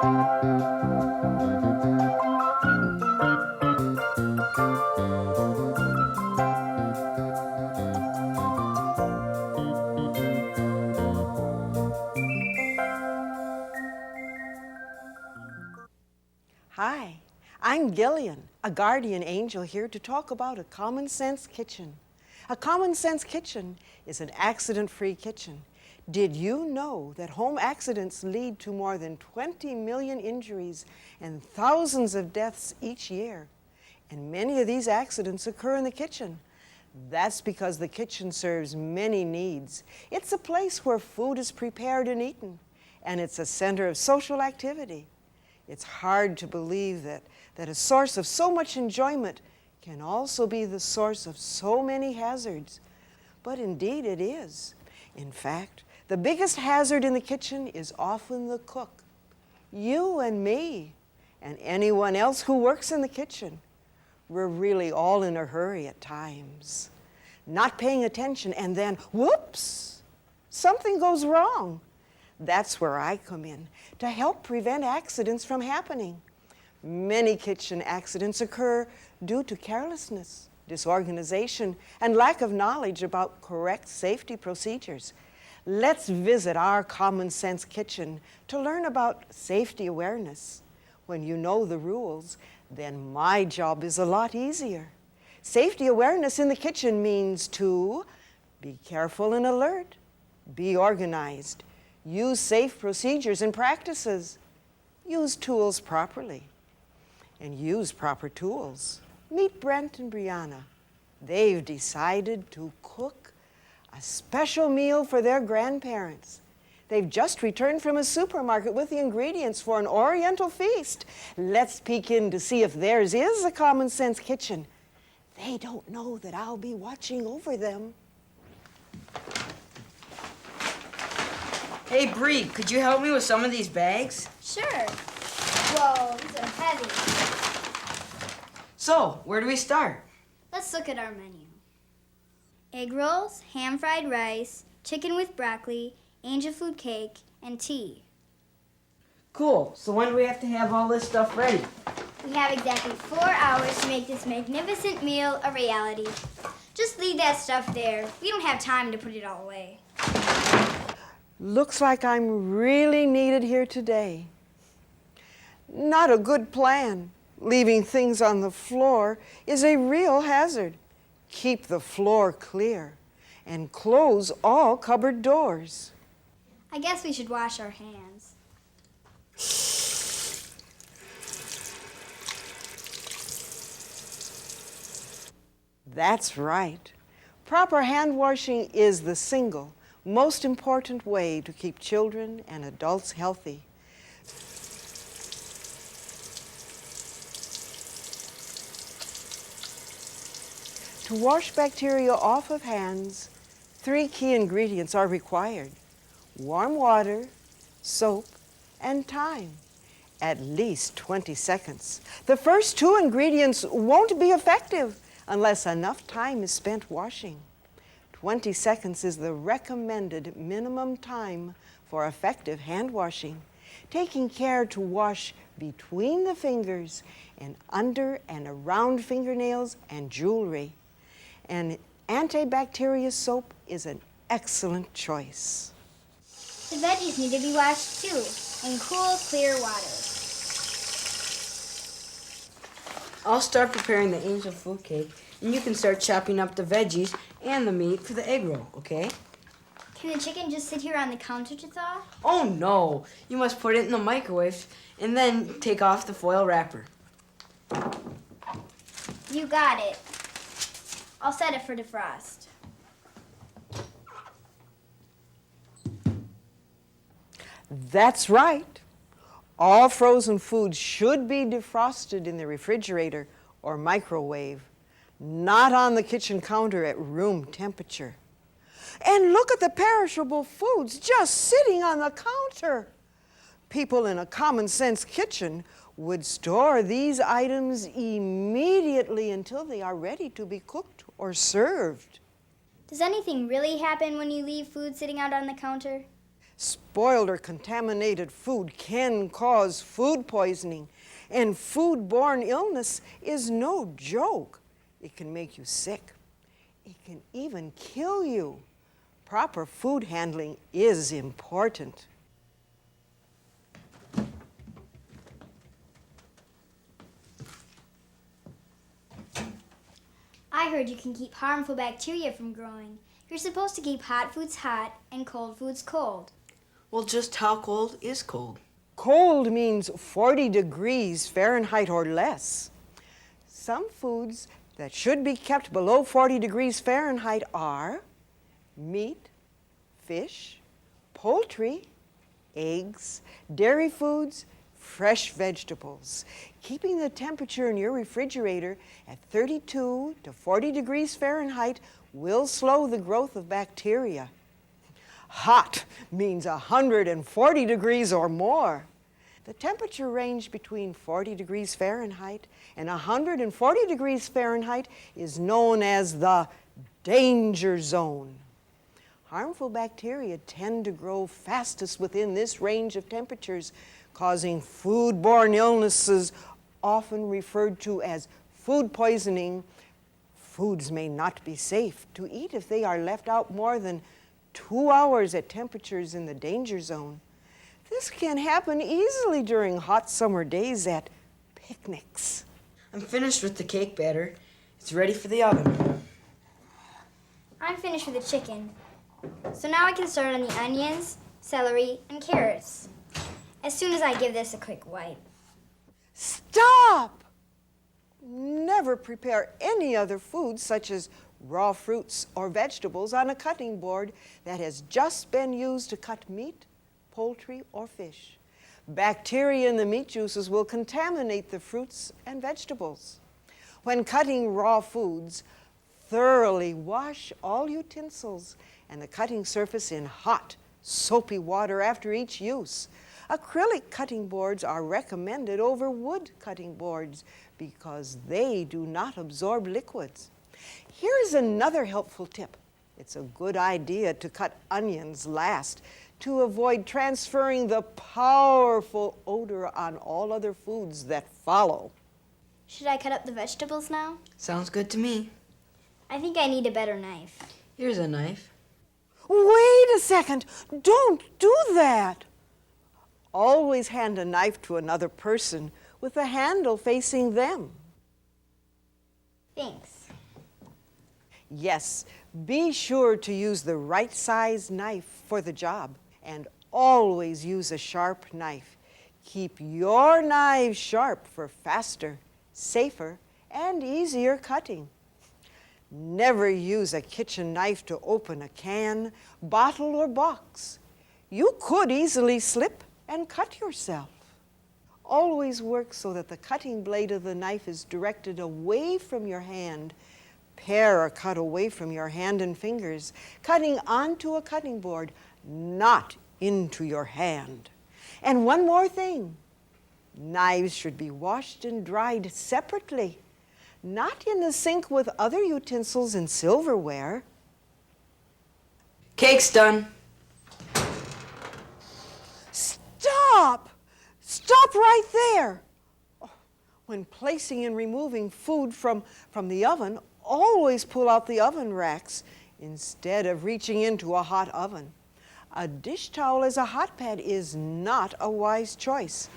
Hi, I'm Gillian, a guardian angel here to talk about a Common Sense Kitchen. A Common Sense Kitchen is an accident-free kitchen. Did you know that home accidents lead to more than 20 million injuries and thousands of deaths each year? And many of these accidents occur in the kitchen. That's because the kitchen serves many needs. It's a place where food is prepared and eaten, and it's a center of social activity. It's hard to believe that a source of so much enjoyment can also be the source of so many hazards. But indeed it is. In fact, the biggest hazard in the kitchen is often the cook. You and me, and anyone else who works in the kitchen. We're really all in a hurry at times, not paying attention, and then, whoops, something goes wrong. That's where I come in, to help prevent accidents from happening. Many kitchen accidents occur due to carelessness, disorganization, and lack of knowledge about correct safety procedures. Let's visit our Common Sense Kitchen to learn about safety awareness. When you know the rules, then my job is a lot easier. Safety awareness in the kitchen means to be careful and alert, be organized, use safe procedures and practices, use tools properly, and use proper tools. Meet Brent and Brianna. They've decided to cook a special meal for their grandparents. They've just returned from a supermarket with the ingredients for an Oriental feast. Let's peek in to see if theirs is a Common Sense Kitchen. They don't know that I'll be watching over them. Hey, Bree, could you help me with some of these bags? Sure. Whoa, these are heavy. So, where do we start? Let's look at our menu. Egg rolls, ham-fried rice, chicken with broccoli, angel food cake, and tea. Cool. So when do we have to have all this stuff ready? We have exactly 4 hours to make this magnificent meal a reality. Just leave that stuff there. We don't have time to put it all away. Looks like I'm really needed here today. Not a good plan. Leaving things on the floor is a real hazard. Keep the floor clear and close all cupboard doors. I guess we should wash our hands. That's right. Proper hand washing is the single most important way to keep children and adults healthy. To wash bacteria off of hands, 3 key ingredients are required: warm water, soap, and time. At least 20 seconds. The first 2 ingredients won't be effective unless enough time is spent washing. 20 seconds is the recommended minimum time for effective hand washing. Taking care to wash between the fingers and under and around fingernails and jewelry. And antibacterial soap is an excellent choice. The veggies need to be washed too, in cool, clear water. I'll start preparing the angel food cake, and you can start chopping up the veggies and the meat for the egg roll, okay? Can the chicken just sit here on the counter to thaw? Oh no! You must put it in the microwave and then take off the foil wrapper. You got it. I'll set it for defrost. That's right. All frozen foods should be defrosted in the refrigerator or microwave, not on the kitchen counter at room temperature. And look at the perishable foods just sitting on the counter. People in a Common Sense Kitchen would store these items immediately until they are ready to be cooked or served. Does anything really happen when you leave food sitting out on the counter? Spoiled or contaminated food can cause food poisoning, and foodborne illness is no joke. It can make you sick. It can even kill you. Proper food handling is important. I heard you can keep harmful bacteria from growing. You're supposed to keep hot foods hot and cold foods cold. Well, just how cold is cold? Cold means 40 degrees Fahrenheit or less. Some foods that should be kept below 40 degrees Fahrenheit are meat, fish, poultry, eggs, dairy foods, fresh vegetables. Keeping the temperature in your refrigerator at 32 to 40 degrees Fahrenheit will slow the growth of bacteria. Hot means 140 degrees or more. The temperature range between 40 degrees Fahrenheit and 140 degrees Fahrenheit is known as the danger zone. Harmful bacteria tend to grow fastest within this range of temperatures, causing foodborne illnesses, often referred to as food poisoning. Foods may not be safe to eat if they are left out more than 2 hours at temperatures in the danger zone. This can happen easily during hot summer days at picnics. I'm finished with the cake batter. It's ready for the oven. I'm finished with the chicken. So now I can start on the onions, celery, and carrots. As soon as I give this a quick wipe. Stop! Never prepare any other food, such as raw fruits or vegetables, on a cutting board that has just been used to cut meat, poultry, or fish. Bacteria in the meat juices will contaminate the fruits and vegetables. When cutting raw foods, thoroughly wash all utensils and the cutting surface in hot, soapy water after each use. Acrylic cutting boards are recommended over wood cutting boards because they do not absorb liquids. Here's another helpful tip. It's a good idea to cut onions last to avoid transferring the powerful odor on all other foods that follow. Should I cut up the vegetables now? Sounds good to me. I think I need a better knife. Here's a knife. Wait a second. Don't do that. Always hand a knife to another person with the handle facing them. Thanks. Yes, be sure to use the right size knife for the job, and always use a sharp knife. Keep your knives sharp for faster, safer, and easier cutting. Never use a kitchen knife to open a can, bottle, or box. You could easily slip and cut yourself. Always work so that the cutting blade of the knife is directed away from your hand. Pare or cut away from your hand and fingers, cutting onto a cutting board, not into your hand. And one more thing, knives should be washed and dried separately, not in the sink with other utensils and silverware. Cake's done. Stop! Stop right there! When placing and removing food from the oven, always pull out the oven racks instead of reaching into a hot oven. A dish towel as a hot pad is not a wise choice.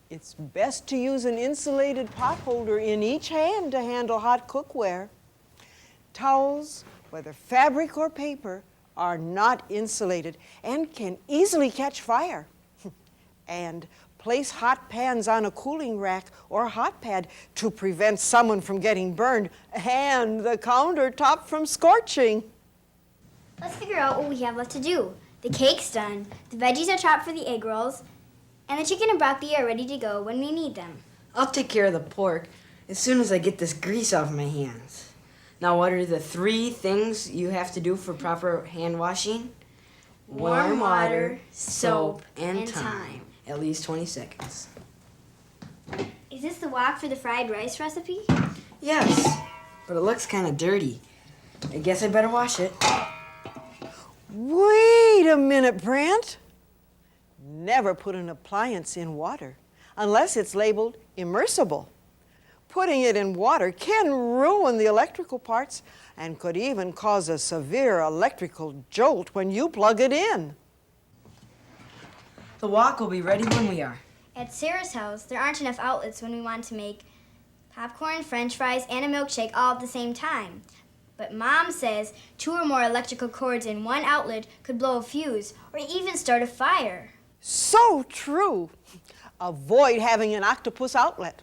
It's best to use an insulated pot holder in each hand to handle hot cookware. Towels, whether fabric or paper, are not insulated and can easily catch fire. And place hot pans on a cooling rack or hot pad to prevent someone from getting burned and the countertop from scorching. Let's figure out what we have left to do. The cake's done, the veggies are chopped for the egg rolls, and the chicken and broccoli are ready to go when we need them. I'll take care of the pork as soon as I get this grease off my hands. Now, what are the 3 things you have to do for proper hand washing? Warm water, soap, and and time. time. At least 20 seconds. Is this the wok for the fried rice recipe? Yes, but it looks kind of dirty. I guess I better wash it. Wait a minute, Brent. Never put an appliance in water unless it's labeled immersible. Putting it in water can ruin the electrical parts and could even cause a severe electrical jolt when you plug it in. The wok will be ready when we are. At Sarah's house, there aren't enough outlets when we want to make popcorn, french fries, and a milkshake all at the same time. But Mom says 2 or more electrical cords in one outlet could blow a fuse or even start a fire. So true. Avoid having an octopus outlet.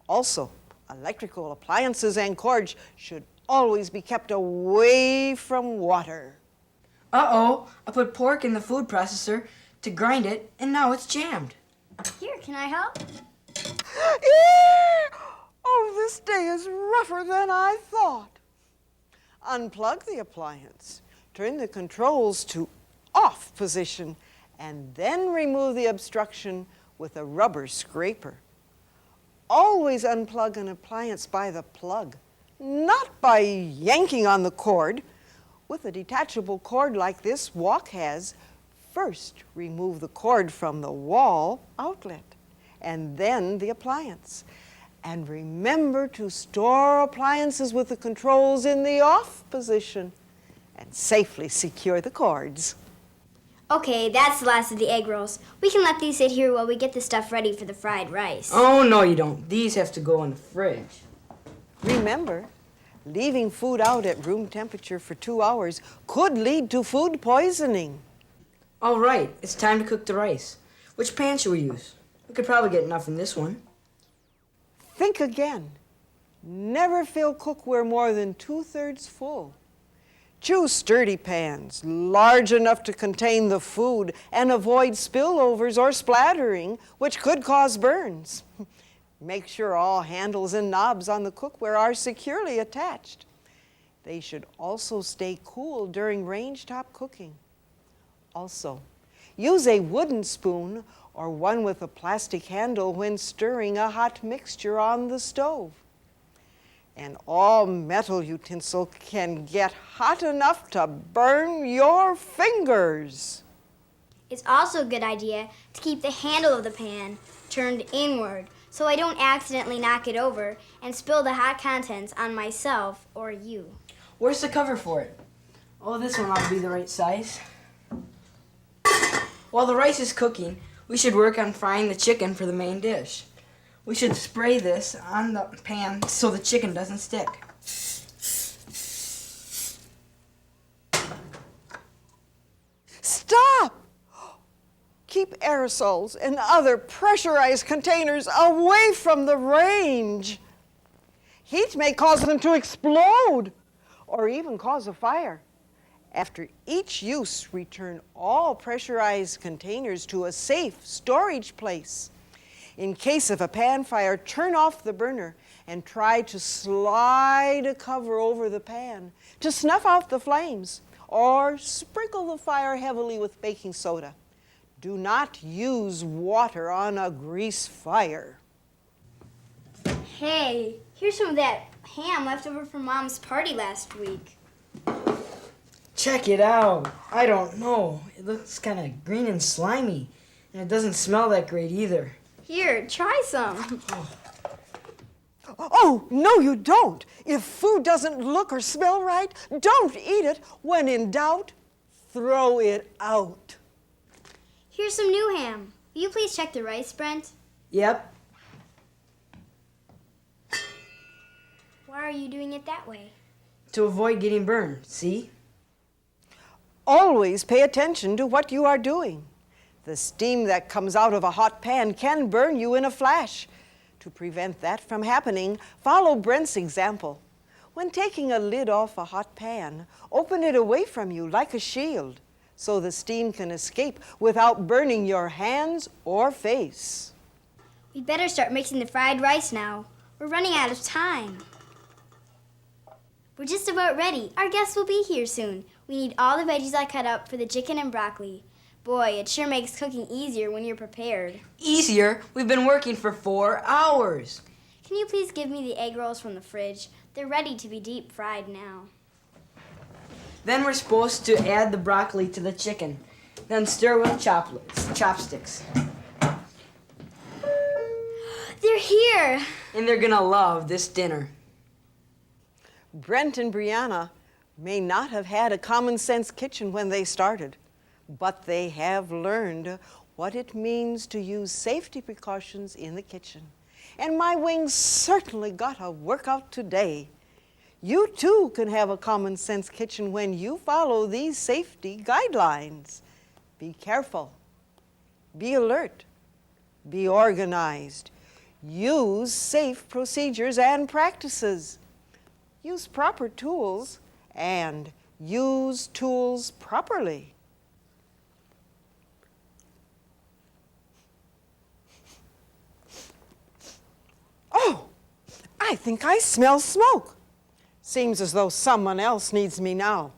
Also, electrical appliances and cords should always be kept away from water. Uh-oh, I put pork in the food processor to grind it, and now it's jammed. Here, can I help? Oh, this day is rougher than I thought. Unplug the appliance, turn the controls to off position, and then remove the obstruction with a rubber scraper. Always unplug an appliance by the plug, not by yanking on the cord. With a detachable cord like this wok has, first remove the cord from the wall outlet, and then the appliance. And remember to store appliances with the controls in the off position and safely secure the cords. Okay, that's the last of the egg rolls. We can let these sit here while we get the stuff ready for the fried rice. Oh, no, you don't. These have to go in the fridge. Remember, leaving food out at room temperature for 2 hours could lead to food poisoning. All right, it's time to cook the rice. Which pan should we use? We could probably get enough in this one. Think again. Never fill cookware more than 2/3 full. Choose sturdy pans, large enough to contain the food and avoid spillovers or splattering, which could cause burns. Make sure all handles and knobs on the cookware are securely attached. They should also stay cool during range-top cooking. Also, use a wooden spoon or one with a plastic handle when stirring a hot mixture on the stove. And all metal utensil can get hot enough to burn your fingers. It's also a good idea to keep the handle of the pan turned inward so I don't accidentally knock it over and spill the hot contents on myself or you. Where's the cover for it? Oh, this one ought to be the right size. While the rice is cooking, we should work on frying the chicken for the main dish. We should spray this on the pan so the chicken doesn't stick. Stop! Keep aerosols and other pressurized containers away from the range. Heat may cause them to explode or even cause a fire. After each use, return all pressurized containers to a safe storage place. In case of a pan fire, turn off the burner and try to slide a cover over the pan to snuff out the flames, or sprinkle the fire heavily with baking soda. Do not use water on a grease fire. Hey, here's some of that ham left over from Mom's party last week. Check it out. I don't know. It looks kind of green and slimy, and it doesn't smell that great either. Here, try some. Oh, no, you don't. If food doesn't look or smell right, don't eat it. When in doubt, throw it out. Here's some new ham. Will you please check the rice, Brent? Yep. Why are you doing it that way? To avoid getting burned, see? Always pay attention to what you are doing. The steam that comes out of a hot pan can burn you in a flash. To prevent that from happening, follow Brent's example. When taking a lid off a hot pan, open it away from you like a shield so the steam can escape without burning your hands or face. We'd better start mixing the fried rice now. We're running out of time. We're just about ready. Our guests will be here soon. We need all the veggies I cut up for the chicken and broccoli. Boy, it sure makes cooking easier when you're prepared. Easier? We've been working for 4 hours. Can you please give me the egg rolls from the fridge? They're ready to be deep fried now. Then we're supposed to add the broccoli to the chicken. Then stir with chopsticks. They're here. And they're gonna love this dinner. Brent and Brianna may not have had a common sense kitchen when they started, but they have learned what it means to use safety precautions in the kitchen. And my wings certainly got a workout today. You too can have a common sense kitchen when you follow these safety guidelines. Be careful, be alert, be organized. Use safe procedures and practices. Use proper tools and use tools properly. Oh, I think I smell smoke. Seems as though someone else needs me now.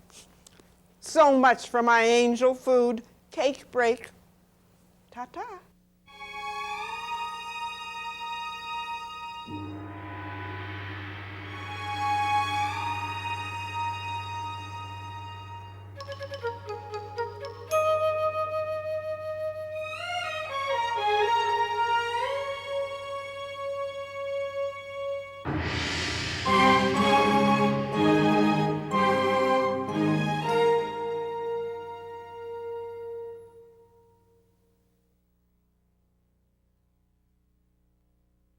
So much for my angel food cake break. Ta-ta.